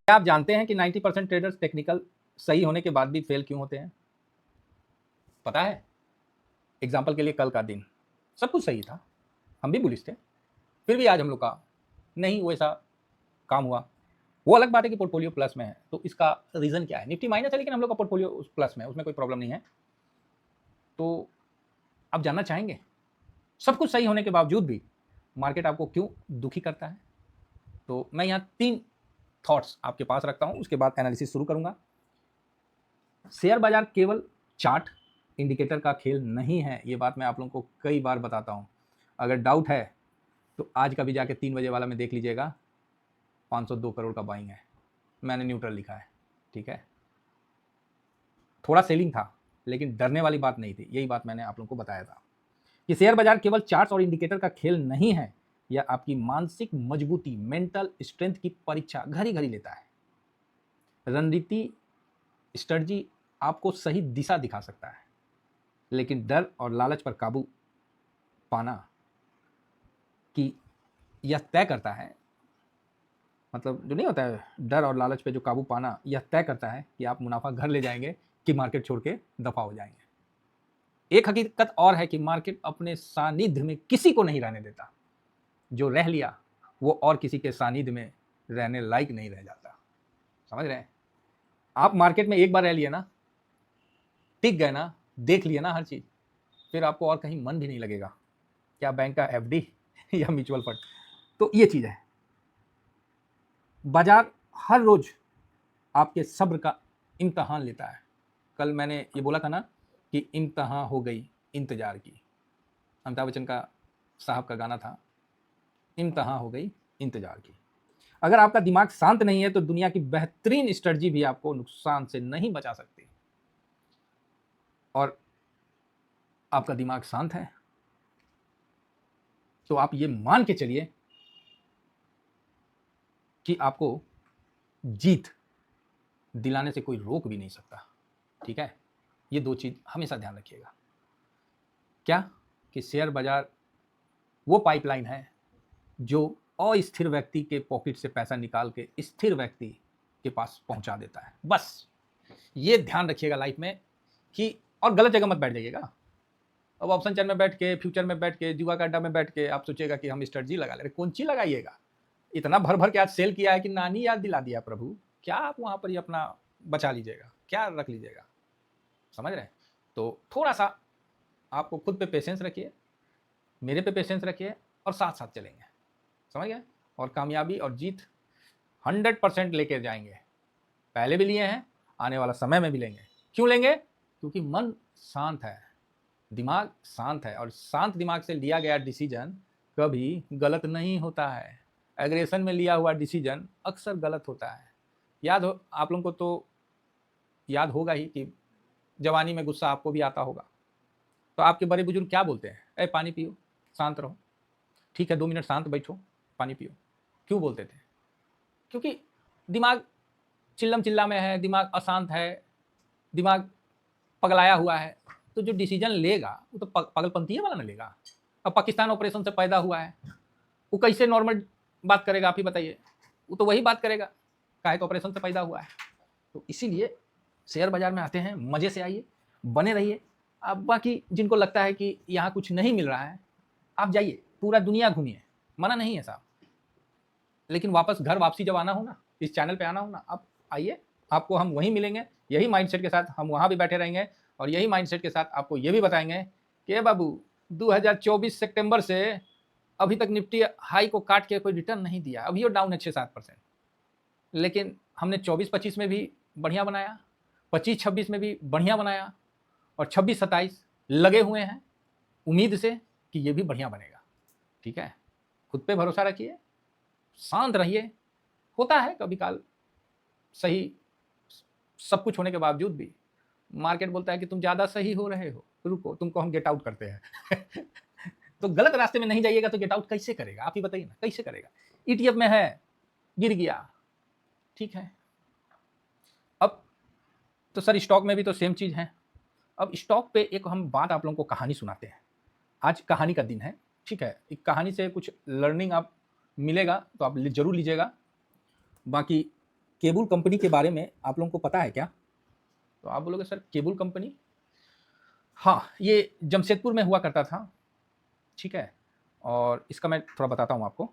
क्या आप जानते हैं कि 90% ट्रेडर्स टेक्निकल सही होने के बाद भी फेल क्यों होते हैं? पता है? एग्जाम्पल के लिए कल का दिन सब कुछ सही था, हम भी बुलिश थे, फिर भी आज हम लोग का नहीं वैसा काम हुआ। वो अलग बात है कि पोर्टफोलियो प्लस में है, तो इसका रीजन क्या है? निफ्टी माइनस है लेकिन हम लोग का पोर्टफोलियो प्लस में है, उसमें कोई प्रॉब्लम नहीं है। तो आप जानना चाहेंगे सब कुछ सही होने के बावजूद भी मार्केट आपको क्यों दुखी करता है? तो मैं यहाँ 3 थॉट्स आपके पास रखता हूँ, उसके बाद एनालिसिस शुरू करूंगा। शेयर बाजार केवल चार्ट इंडिकेटर का खेल नहीं है, ये बात मैं आप लोगों को कई बार बताता हूँ। अगर डाउट है तो आज का भी जाके 3 बजे वाला में देख लीजिएगा, 502 करोड़ का बाइंग है, मैंने न्यूट्रल लिखा है, ठीक है। थोड़ा सेलिंग था लेकिन डरने वाली बात नहीं थी, यही बात मैंने आप लोगों को बताया था कि शेयर बाजार केवल चार्ट्स और इंडिकेटर का खेल नहीं है, यह आपकी मानसिक मजबूती, मेंटल स्ट्रेंथ की परीक्षा घड़ी घड़ी लेता है। रणनीति स्ट्रेटजी आपको सही दिशा दिखा सकता है, लेकिन डर और लालच पर काबू पाना कि यह तय करता है, मतलब जो नहीं होता है डर और लालच पे जो काबू पाना, यह तय करता है कि आप मुनाफा घर ले जाएंगे कि मार्केट छोड़ के दफा हो जाएंगे। एक हकीकत और है कि मार्केट अपने सानिध्य में किसी को नहीं रहने देता, जो रह लिया वो और किसी के सानिध्य में रहने लायक नहीं रह जाता। समझ रहे हैं? आप मार्केट में एक बार रह लिए ना, टिक गए ना, देख लिए ना हर चीज, फिर आपको और कहीं मन भी नहीं लगेगा, क्या बैंक का एफडी या म्यूचुअल फंड। तो ये चीज है, बाजार हर रोज आपके सब्र का इम्तहान लेता है। कल मैंने ये बोला था ना कि इम्तहान हो गई इंतजार की, अमिताभ बच्चन का साहब का गाना था, इम्तहान हो गई इंतजार की। अगर आपका दिमाग शांत नहीं है तो दुनिया की बेहतरीन स्ट्रेटजी भी आपको नुकसान से नहीं बचा सकती। और आपका दिमाग शांत है तो आप ये मान के चलिए कि आपको जीत दिलाने से कोई रोक भी नहीं सकता, ठीक है। ये 2 चीज हमेशा ध्यान रखिएगा। क्या कि शेयर बाजार वो पाइपलाइन है जो अस्थिर व्यक्ति के पॉकेट से पैसा निकाल के स्थिर व्यक्ति के पास पहुंचा देता है। बस ये ध्यान रखिएगा लाइफ में कि, और गलत जगह मत बैठ जाइएगा। अब ऑप्शन चेन में बैठ के, फ्यूचर में बैठ के, जुआ का अड्डा में बैठ के आप सोचिएगा कि हम स्ट्रेटजी लगा ले। कौन सी लगाइएगा? इतना भर भर के आज सेल किया है कि नानी याद दिला दिया प्रभु, क्या आप वहां पर ही अपना बचा लीजिएगा, क्या रख लीजिएगा? समझ रहे हैं? तो थोड़ा सा आपको खुद पे पेशेंस रखिए, मेरे पे पेशेंस रखिए, और साथ साथ चलेंगे। समझ गए? और कामयाबी और जीत 100% लेके जाएंगे। पहले भी लिए हैं, आने वाला समय में भी लेंगे। क्यों लेंगे? क्योंकि मन शांत है, दिमाग शांत है, और शांत दिमाग से लिया गया डिसीजन कभी गलत नहीं होता है। एग्रेशन में लिया हुआ डिसीजन अक्सर गलत होता है। याद हो आप लोगों को, तो याद होगा ही कि जवानी में गुस्सा आपको भी आता होगा, तो आपके बड़े बुजुर्ग क्या बोलते हैं? ए पानी पियो, शांत रहो, ठीक है 2 मिनट शांत बैठो, पानी पियो। क्यों बोलते थे? क्योंकि दिमाग चिल्लम चिल्ला में है, दिमाग अशांत है, दिमाग पगलाया हुआ है, तो जो डिसीजन लेगा वो तो पागलपंती वाला ना लेगा। अब पाकिस्तान ऑपरेशन से पैदा हुआ है, वो कैसे नॉर्मल बात करेगा आप ही बताइए? वो तो वही बात करेगा, काहे के ऑपरेशन से पैदा हुआ है। तो इसीलिए शेयर बाजार में आते हैं, मजे से आइए, बने रहिए। अब बाकी जिनको लगता है कि यहाँ कुछ नहीं मिल रहा है, आप जाइए पूरा दुनिया घूमिए, मना नहीं है साहब, लेकिन वापस घर वापसी जब आना हो ना, इस चैनल पे आना हो ना, आप आइए, आपको हम वहीं मिलेंगे, यही माइंडसेट के साथ हम वहाँ भी बैठे रहेंगे, और यही माइंडसेट के साथ आपको ये भी बताएंगे कि बाबू 2024 सितंबर से अभी तक निफ्टी हाई को काट के कोई रिटर्न नहीं दिया, अभी वो डाउन है 6-7%, लेकिन हमने 24-25 में भी बढ़िया बनाया, 25-26 में भी बढ़िया बनाया, और 26-27 लगे हुए हैं उम्मीद से कि ये भी बढ़िया बनेगा। ठीक है, खुद पे भरोसा रखिए, शांत रहिए। होता है कभी काल सही, सब कुछ होने के बावजूद भी मार्केट बोलता है कि तुम ज्यादा सही हो रहे हो, रुको तुमको हम गेट आउट करते हैं। तो गलत रास्ते में नहीं जाइएगा तो गेट आउट कैसे करेगा? आप ही बताइए ना, कैसे करेगा? ईटीएफ में है, गिर गया, ठीक है। अब तो सर स्टॉक में भी तो सेम चीज है। अब स्टॉक पे एक हम बात आप लोगों को कहानी सुनाते हैं। आज कहानी का दिन है, ठीक है। एक कहानी से कुछ लर्निंग आप मिलेगा तो आप जरूर लीजिएगा। बाकी केबल कंपनी के बारे में आप लोगों को पता है क्या? तो आप बोलोगे सर केबल कंपनी, हाँ, ये जमशेदपुर में हुआ करता था, ठीक है। और इसका मैं थोड़ा बताता हूँ आपको।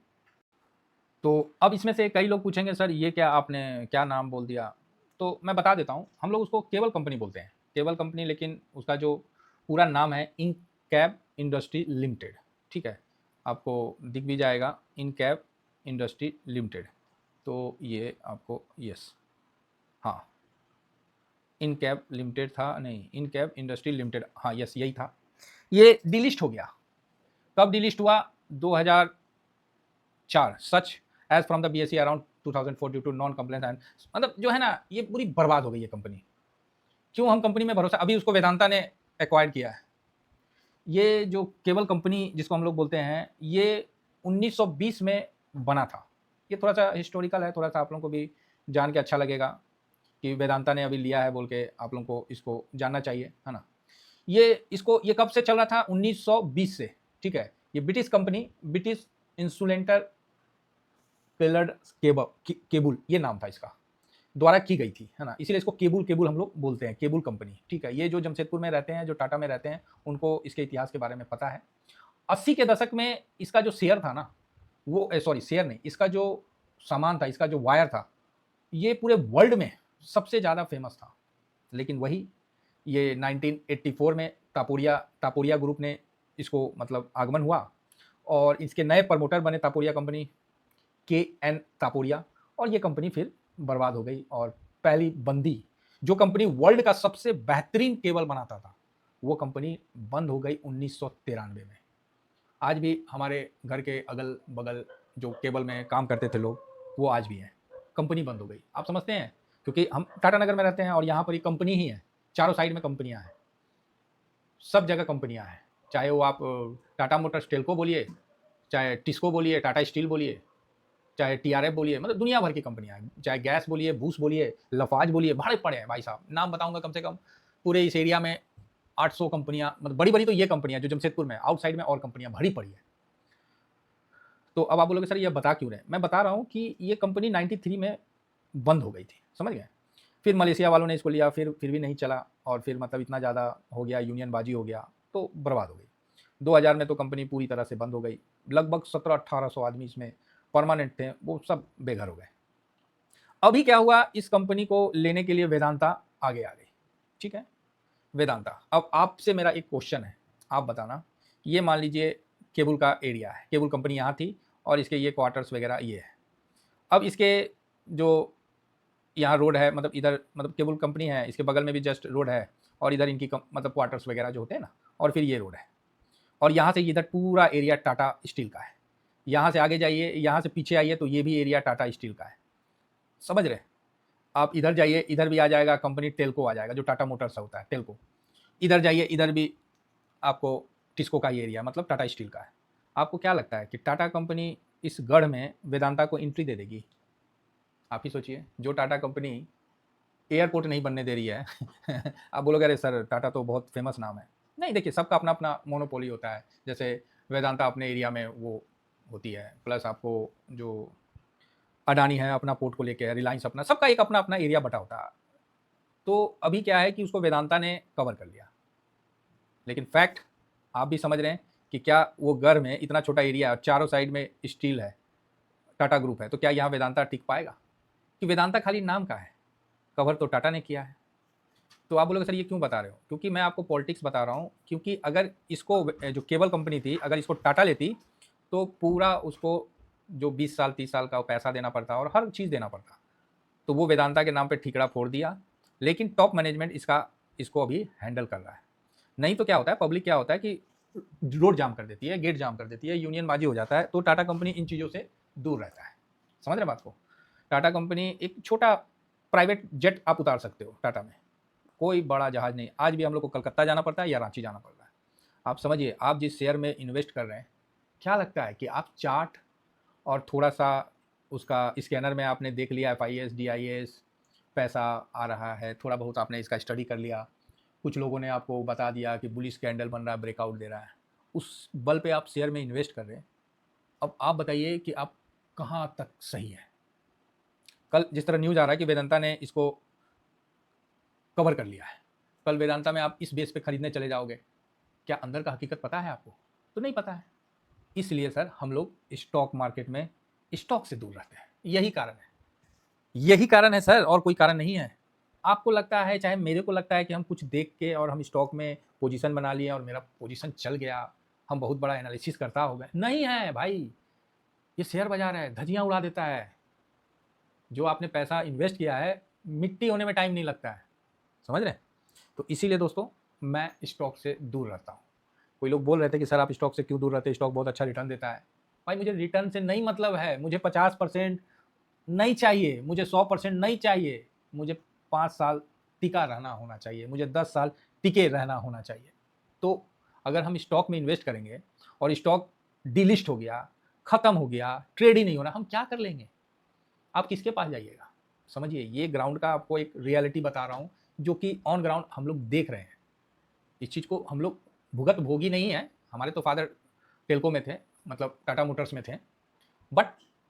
तो अब इसमें से कई लोग पूछेंगे सर ये क्या आपने क्या नाम बोल दिया, तो मैं बता देता हूँ। हम लोग उसको केबल कंपनी बोलते हैं, केबल कंपनी, लेकिन उसका जो पूरा नाम है इनकैब इंडस्ट्री लिमिटेड, ठीक है। आपको दिख भी जाएगा इनकैब इंडस्ट्री लिमिटेड। तो ये आपको यस, हाँ, इनकैब लिमिटेड था, नहीं इनकैब इंडस्ट्री लिमिटेड, हाँ यस यही था। ये डिलिस्ट हो गया। कब डिलिस्ट हुआ? 2004, such as from the BSE around 2004 due to non complaint and, मतलब जो है ना ये पूरी बर्बाद हो गई ये कंपनी। क्यों हम कंपनी में भरोसा, अभी उसको वेदांता ने एक्वायर किया है। ये जो केबल कंपनी जिसको हम लोग बोलते हैं, ये 1920 में बना था। ये थोड़ा सा हिस्टोरिकल है, थोड़ा सा आप लोगों को भी जान के अच्छा लगेगा कि वेदांता ने अभी लिया है बोल के, आप लोगों को इसको जानना चाहिए, है ना। ये कब से चल रहा था? 1920 से, ठीक है। ये ब्रिटिश कंपनी, ब्रिटिश इंसुलेटर पेलर्ड केबल ये नाम था इसका, द्वारा की गई थी, है ना। इसीलिए इसको केबल केबल हम लोग बोलते हैं, केबल कंपनी, ठीक है। ये जो जमशेदपुर में रहते हैं, जो टाटा में रहते हैं, उनको इसके इतिहास के बारे में पता है। 80 के दशक में इसका जो शेयर था ना, वो सॉरी शेयर नहीं, इसका जो सामान था, इसका जो वायर था, ये पूरे वर्ल्ड में सबसे ज़्यादा फेमस था। लेकिन वही ये 1984 में तापोरिया ग्रुप ने इसको मतलब आगमन हुआ, और इसके नए प्रमोटर बने तापोरिया कंपनी, KN तापोरिया, और ये कंपनी फिर बर्बाद हो गई। और पहली बंदी जो कंपनी वर्ल्ड का सबसे बेहतरीन केबल बनाता था, वो कंपनी बंद हो गई 1993 में। आज भी हमारे घर के अगल बगल जो केबल में काम करते थे लोग, वो आज भी हैं। कंपनी बंद हो गई, आप समझते हैं, क्योंकि हम टाटा नगर में रहते हैं और यहाँ पर ये कंपनी ही है, चारों साइड में कंपनियां हैं, सब जगह कंपनियां हैं। चाहे वो आप टाटा मोटर्स टेल्को बोलिए, चाहे टिस्को बोलिए, टाटा स्टील बोलिए, चाहे TRF बोलिए, मतलब दुनिया भर की कंपनियां हैं। चाहे गैस बोलिए, बूस बोलिए, लफाज बोलिए, बड़े पड़े हैं भाई साहब, नाम बताऊंगा कम से कम पूरे इस एरिया में 800 कंपनियां, मतलब बड़ी बड़ी तो ये कंपनियां जो जमशेदपुर में, आउटसाइड में और कंपनियां भरी पड़ी है। तो अब आप बोलोगे सर ये बता क्यों रहे? मैं बता रहा हूँ कि ये कंपनी 93 में बंद हो गई थी, समझ गए। फिर मलेशिया वालों ने इसको लिया, फिर भी नहीं चला, और फिर मतलब इतना ज़्यादा हो गया, यूनियन बाजी हो गया, तो बर्बाद हो गई। 2000 में तो कंपनी पूरी तरह से बंद हो गई। लगभग 1700-1800 आदमी इसमें परमानेंट थे, वो सब बेघर हो गए। अभी क्या हुआ, इस कंपनी को लेने के लिए वेदांता आगे आ गई, ठीक है। वेदांता, अब आपसे मेरा एक क्वेश्चन है, आप बताना, ये मान लीजिए केबल का एरिया है, केबल कंपनी यहाँ थी, और इसके ये क्वार्टर्स वगैरह ये है। अब इसके जो यहाँ रोड है, मतलब इधर मतलब केबल कंपनी है, इसके बगल में भी जस्ट रोड है, और इधर इनकी मतलब क्वार्टर्स वगैरह जो होते हैं ना, और फिर ये रोड है, और यहाँ से इधर पूरा एरिया टाटा स्टील का है। यहाँ से आगे जाइए, यहाँ से पीछे आइए तो ये भी एरिया टाटा स्टील का है, समझ रहे। आप इधर जाइए, इधर भी आ जाएगा कंपनी टेल्को आ जाएगा, जो टाटा मोटर्स होता है टेल्को। इधर जाइए, इधर भी आपको टिस्को का ही एरिया, मतलब टाटा स्टील का है। आपको क्या लगता है कि टाटा कंपनी इस गढ़ में वेदांता को एंट्री दे देगी? आप ही सोचिए, जो टाटा कंपनी एयरपोर्ट नहीं बनने दे रही है आप बोलोगे अरे सर टाटा तो बहुत फेमस नाम है। नहीं, देखिए सबका अपना अपना मोनोपोली होता है। जैसे वेदांता अपने एरिया में वो होती है, प्लस आपको जो अडानी है अपना पोर्ट को लेके है, रिलायंस अपना, सबका एक अपना अपना एरिया बटा होता है। तो अभी क्या है कि उसको वेदांता ने कवर कर लिया, लेकिन फैक्ट आप भी समझ रहे हैं कि क्या वो घर में इतना छोटा एरिया है और चारों साइड में स्टील है, टाटा ग्रुप है, तो क्या यहाँ वेदांता टिक पाएगा? कि वेदांता खाली नाम का है, कवर तो टाटा ने किया है। तो आप बोलोगे सर ये क्यों बता रहे हो? क्योंकि मैं आपको पॉलिटिक्स बता रहा हूँ। क्योंकि अगर इसको जो केबल कंपनी थी, अगर इसको टाटा लेती, तो पूरा उसको जो 20 साल 30 साल का पैसा देना पड़ता और हर चीज़ देना पड़ता। तो वो वेदांता के नाम पे ठीकरा फोड़ दिया, लेकिन टॉप मैनेजमेंट इसको अभी हैंडल कर रहा है। नहीं तो क्या होता है, पब्लिक क्या होता है कि रोड जाम कर देती है, गेट जाम कर देती है, यूनियन बाजी हो जाता है, तो टाटा कंपनी इन चीज़ों से दूर रहता है। समझ रहे बात को? टाटा कंपनी एक छोटा प्राइवेट जेट आप उतार सकते हो टाटा में, कोई बड़ा जहाज नहीं। आज भी हम लोग को कलकत्ता जाना पड़ता है या रांची जाना पड़ता है। आप समझिए, आप जिस शेयर में इन्वेस्ट कर रहे हैं, क्या लगता है कि आप चार्ट और थोड़ा सा उसका स्कैनर में आपने देख लिया FIS DIS पैसा आ रहा है, थोड़ा बहुत आपने इसका स्टडी कर लिया, कुछ लोगों ने आपको बता दिया कि बुलिश कैंडल बन रहा है, ब्रेकआउट दे रहा है, उस बल पे आप शेयर में इन्वेस्ट कर रहे हैं। अब आप बताइए कि आप कहाँ तक सही है? कल जिस तरह न्यूज़ आ रहा है कि वेदांता ने इसको कवर कर लिया है, कल वेदांता में आप इस बेस पे खरीदने चले जाओगे, क्या अंदर का हकीकत पता है आपको? तो नहीं पता है। इसलिए सर हम लोग स्टॉक मार्केट में स्टॉक से दूर रहते हैं, यही कारण है, यही कारण है सर, और कोई कारण नहीं है। आपको लगता है, चाहे मेरे को लगता है कि हम कुछ देख के और हम स्टॉक में पोजीशन बना लिए और मेरा पोजीशन चल गया, हम बहुत बड़ा एनालिसिस करता हो गए। नहीं है भाई, ये शेयर बाजार है, धज्जियां उड़ा देता है। जो आपने पैसा इन्वेस्ट किया है, मिट्टी होने में टाइम नहीं लगता है, समझ रहे हैं? तो इसीलिए दोस्तों मैं स्टॉक से दूर रहता हूँ। कोई लोग बोल रहे थे कि सर आप स्टॉक से क्यों दूर रहते हैं, स्टॉक बहुत अच्छा रिटर्न देता है। भाई मुझे रिटर्न से नहीं मतलब है, मुझे 50% नहीं चाहिए, मुझे 100% नहीं चाहिए, मुझे 5 साल टिका रहना होना चाहिए, मुझे 10 साल टिके रहना होना चाहिए। तो अगर हम स्टॉक में इन्वेस्ट करेंगे और स्टॉक डिलिस्ट हो गया, ख़त्म हो गया, ट्रेड ही नहीं हो रहा, हम क्या कर लेंगे? आप किसके पास जाइएगा? समझिए, ये ग्राउंड का आपको एक रियलिटी बता रहा हूँ, जो कि ऑन ग्राउंड हम लोग देख रहे हैं। इस चीज़ को हम लोग भुगत भोगी नहीं है, हमारे तो फादर टेल्को में थे, मतलब टाटा मोटर्स में थे, बट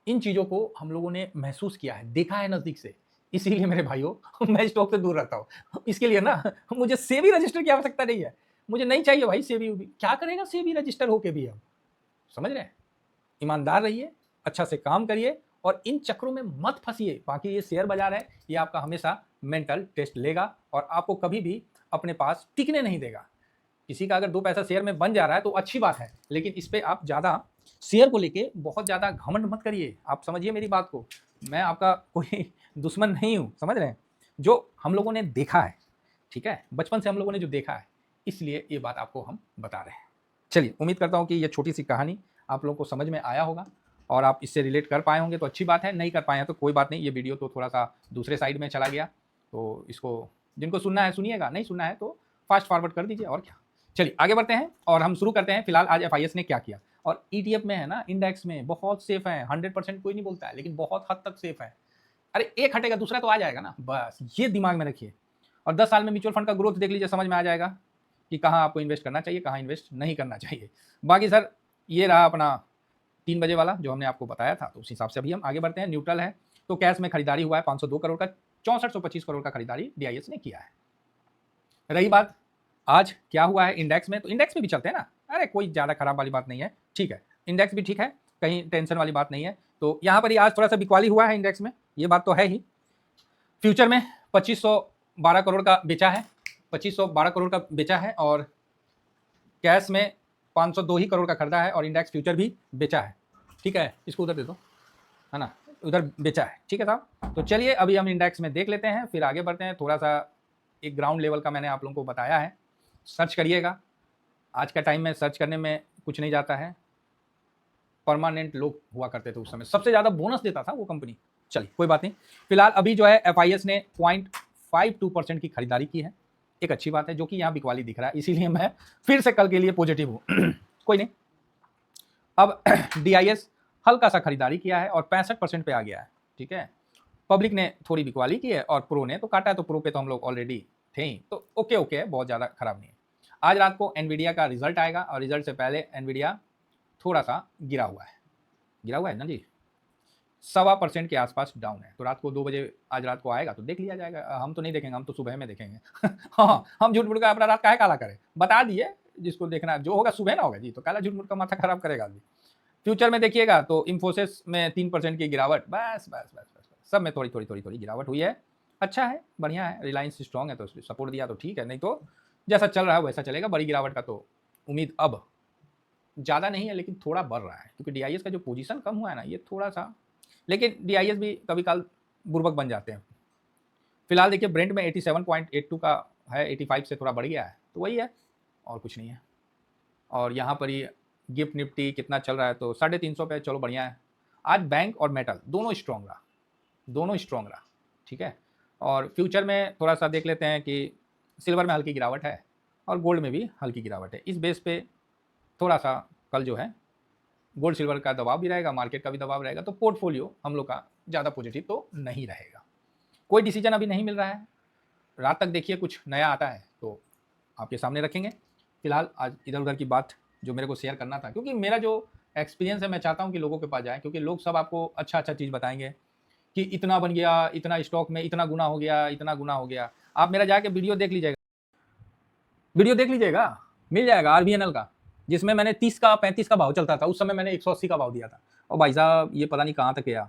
इन चीज़ों को हम लोगों ने महसूस किया है, देखा है नज़दीक से। इसीलिए मेरे भाइयों मैं स्टॉक से दूर रहता हूँ। इसके लिए ना मुझे सेबी रजिस्टर की आवश्यकता नहीं है, मुझे नहीं चाहिए भाई सेबी उबी, क्या करेगा सेबी रजिस्टर होके भी हम, समझ रहे हैं? ईमानदार रहिए, अच्छा से काम करिए और इन चक्रों में मत फंसिए। बाकी ये शेयर बाजार है, ये आपका हमेशा मेंटल टेस्ट लेगा और आपको कभी भी अपने पास टिकने नहीं देगा। किसी का अगर 2 पैसा शेयर में बन जा रहा है तो अच्छी बात है, लेकिन इस पे आप ज़्यादा शेयर को लेके बहुत ज़्यादा घमंड मत करिए। आप समझिए मेरी बात को, मैं आपका कोई दुश्मन नहीं हूँ, समझ रहे हैं? जो हम लोगों ने देखा है, ठीक है? बचपन से हम लोगों ने जो देखा है, इसलिए ये बात आपको हम बता रहे हैं। चलिए, उम्मीद करता हूँ कि ये छोटी-सी कहानी आप लोगों को समझ में आया होगा और आप इससे रिलेट कर पाए होंगे तो अच्छी बात है, नहीं कर पाए हैं तो कोई बात नहीं, ये वीडियो तो थोड़ा-सा दूसरे साइड में चला गया, तो इसको जिनको सुनना है सुनिएगा, नहीं सुनना है तो फास्ट फॉरवर्ड कर दीजिए और क्या। चलिए आगे बढ़ते हैं और हम शुरू करते हैं। फिलहाल आज एफआईएस ने क्या किया, और ईटीएफ में है ना, इंडेक्स में बहुत सेफ है, 100% कोई नहीं बोलता है, लेकिन बहुत हद तक सेफ है। अरे एक हटेगा दूसरा तो आ जाएगा ना, बस ये दिमाग में रखिए। और 10 साल में म्यूचुअल फंड का ग्रोथ देख लीजिए, समझ में आ जाएगा कि कहाँ आपको इन्वेस्ट करना चाहिए, कहाँ इन्वेस्ट नहीं करना चाहिए। बाकी सर ये रहा अपना 3 बजे वाला जो हमने आपको बताया था, तो उस हिसाब से अभी हम आगे बढ़ते हैं। न्यूट्रल है, तो कैश में खरीदारी हुआ है 502 करोड़ का, 6425 करोड़ का खरीदारी डीआईएस ने किया है। रही बात आज क्या हुआ है इंडेक्स में, तो इंडेक्स में भी चलते हैं ना, अरे कोई ज़्यादा खराब वाली बात नहीं है, ठीक है, इंडेक्स भी ठीक है, कहीं टेंशन वाली बात नहीं है। तो यहाँ पर ही आज थोड़ा सा बिकवाली हुआ है इंडेक्स में, ये बात तो है ही। फ्यूचर में 2512 करोड़ का बेचा है, 2512 करोड़ का बेचा है, और कैश में 502 ही करोड़ का खरीदा है, और इंडेक्स फ्यूचर भी बेचा है, ठीक है। इसको उधर दे दो, है ना, उधर बेचा है, ठीक है साहब। तो चलिए अभी हम इंडेक्स में देख लेते हैं, फिर आगे बढ़ते हैं। थोड़ा सा एक ग्राउंड लेवल का मैंने आप लोगों को बताया है, सर्च करिएगा। आज का टाइम में सर्च करने में कुछ नहीं जाता है, परमानेंट लोग हुआ करते थे उस समय, सबसे ज़्यादा बोनस देता था वो कंपनी। चलिए कोई बात नहीं, फिलहाल अभी जो है एफआईएस ने 0.52% की खरीदारी की है, एक अच्छी बात है, जो कि यहाँ बिकवाली दिख रहा है, इसीलिए मैं फिर से कल के लिए पॉजिटिव हूँ। कोई नहीं, अब डीआईएस हल्का सा खरीदारी किया है और 65% पे आ गया है, ठीक है। पब्लिक ने थोड़ी बिकवाली की है और प्रो ने तो काटा है, तो प्रो पे तो हम लोग ऑलरेडी थे ही, तो ओके ओके है, बहुत ज़्यादा खराब नहीं है। आज रात को एनवीडिया का रिजल्ट आएगा और रिजल्ट से पहले एनवीडिया थोड़ा सा गिरा हुआ है ना जी, 1.25% के आसपास डाउन है। तो रात को 2 बजे आज रात को आएगा तो देख लिया जाएगा, हम तो नहीं देखेंगे, हम तो सुबह में देखेंगे। हाँ, हम झूठ मूठ का अपना रात काहे काला करें, बता दिए जिसको देखना है, जो होगा सुबह ना होगा जी, तो काला झूठ मूठ का माथा खराब करेगा आदमी। फ्यूचर में देखिएगा तो इन्फोसिस में 3% की गिरावट, बस बस बस बस सब में थोड़ी थोड़ी थोड़ी थोड़ी गिरावट हुई है, अच्छा है, बढ़िया है। रिलायंस स्ट्रॉन्ग है तो सपोर्ट दिया तो ठीक है, नहीं तो जैसा चल रहा है वैसा चलेगा। बड़ी गिरावट का तो उम्मीद अब ज़्यादा नहीं है, लेकिन थोड़ा बढ़ रहा है, क्योंकि डीआईएस का जो पोजीशन कम हुआ है ना, ये थोड़ा सा, लेकिन डीआईएस भी कभी काल बुर्बक बन जाते हैं। फिलहाल देखिए ब्रेंट में 87.82 का है, 85 से थोड़ा बढ़ गया है, तो वही है और कुछ नहीं है। और यहाँ पर ही गिफ्ट निफ्टी कितना चल रहा है, तो 350 पे, चलो बढ़िया है। आज बैंक और मेटल दोनों स्ट्रॉन्ग रहा, ठीक है। और फ्यूचर में थोड़ा सा देख लेते हैं कि सिल्वर में हल्की गिरावट है और गोल्ड में भी हल्की गिरावट है। इस बेस पे थोड़ा सा कल जो है गोल्ड सिल्वर का दबाव भी रहेगा, मार्केट का भी दबाव रहेगा, तो पोर्टफोलियो हम लोग का ज़्यादा पॉजिटिव तो नहीं रहेगा। कोई डिसीजन अभी नहीं मिल रहा है, रात तक देखिए कुछ नया आता है तो आपके सामने रखेंगे। फिलहाल आज इधर उधर की बात जो मेरे को शेयर करना था, क्योंकि मेरा जो एक्सपीरियंस है मैं चाहता हूँ कि लोगों के पास जाए, क्योंकि लोग सब आपको अच्छा अच्छा चीज़ बताएंगे, कि इतना बन गया, इतना स्टॉक में इतना गुना हो गया, इतना गुना हो गया। आप मेरा जाके वीडियो देख लीजिएगा, वीडियो देख लीजिएगा, मिल जाएगा RVNL का, जिसमें मैंने 30 का 35 का भाव चलता था, उस समय मैंने 180 का भाव दिया था। और भाई साहब ये पता नहीं कहाँ तक गया।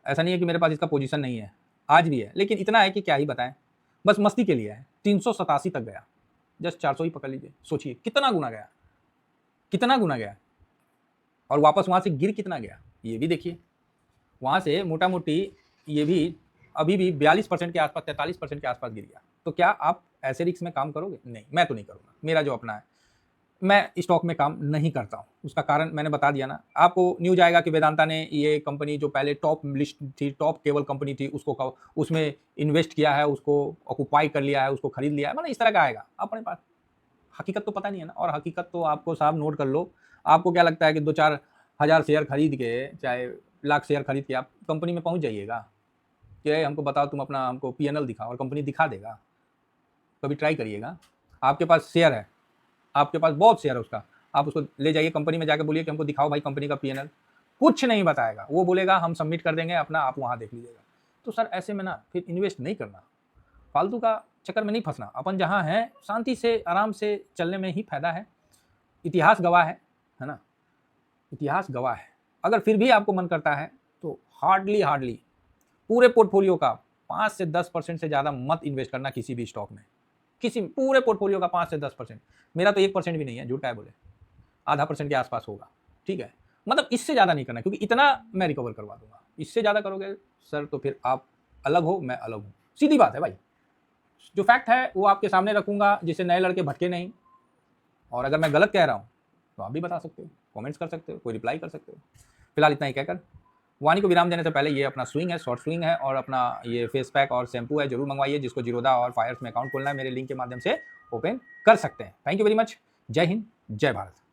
ऐसा नहीं है कि मेरे पास इसका पोजीशन नहीं है, आज भी है, लेकिन इतना है कि क्या ही बताएं, बस मस्ती के लिए है। 387 तक गया, जस्ट 400 ही पकड़ लीजिए। सोचिए कितना गुना गया, कितना गुना गया, और वापस वहाँ से गिर कितना गया ये भी देखिए। वहाँ से मोटा मोटी ये भी अभी भी 42% के आसपास, 43% के आसपास गिर गया। तो क्या आप ऐसे रिस्क में काम करोगे? नहीं, मैं तो नहीं करूँगा। मेरा जो अपना है, मैं स्टॉक में काम नहीं करता हूँ। उसका कारण मैंने बता दिया ना आपको। न्यूज आएगा कि वेदांता ने ये कंपनी जो पहले टॉप लिस्ट थी, टॉप केबल कंपनी थी, उसको उसमें इन्वेस्ट किया है, उसको ऑक्यूपाई कर लिया है, उसको खरीद लिया है, मतलब इस तरह का आएगा अपने पास। हकीकत तो पता नहीं है ना। और हकीकत तो आपको साहब नोट कर लो। आपको क्या लगता है कि 2-4 हज़ार शेयर खरीद के, चाहे लाख शेयर खरीद के आप कंपनी में पहुंच जाइएगा कि हमको बताओ, तुम अपना हमको PNL दिखाओ, और कंपनी दिखा देगा? कभी ट्राई करिएगा। आपके पास शेयर है, आपके पास बहुत शेयर है उसका, आप उसको ले जाइए कंपनी में, जाके बोलिए कि हमको दिखाओ भाई कंपनी का PNL, कुछ नहीं बताएगा। वो बोलेगा हम सबमिट कर देंगे अपना, आप वहाँ देख लीजिएगा। तो सर ऐसे में ना फिर इन्वेस्ट नहीं करना, फालतू का चक्कर में नहीं फंसना। अपन जहाँ हैं शांति से आराम से चलने में ही फायदा है। इतिहास गवाह है ना, इतिहास गवाह है। अगर फिर भी आपको मन करता है तो हार्डली पूरे पोर्टफोलियो का 5 से 10% से ज़्यादा मत इन्वेस्ट करना किसी भी स्टॉक में, किसी पूरे पोर्टफोलियो का 5 से 10%। मेरा तो 1% भी नहीं है, झूठा है बोले, आधा % के आसपास होगा, ठीक है। मतलब इससे ज़्यादा नहीं करना, क्योंकि इतना मैं रिकवर करवा दूंगा। इससे ज़्यादा करोगे सर तो फिर आप अलग हो, मैं अलग हूँ, सीधी बात है भाई। जो फैक्ट है वो आपके सामने रखूंगा, जिससे नए लड़के भटके नहीं। और अगर मैं गलत कह रहा हूँ तो आप भी बता सकते हो, कमेंट्स कर सकते हो, कोई रिप्लाई कर सकते हो। फिलहाल इतना ही कहकर वाणी को विराम देने से पहले, ये अपना स्विंग है, शॉर्ट स्विंग है, और अपना ये फेस पैक और शैम्पू है, जरूर मंगवाइए। जिसको जीरोधा और फायर्स में अकाउंट खोलना है, मेरे लिंक के माध्यम से ओपन कर सकते हैं। Thank you very much. जय हिंद, जय भारत।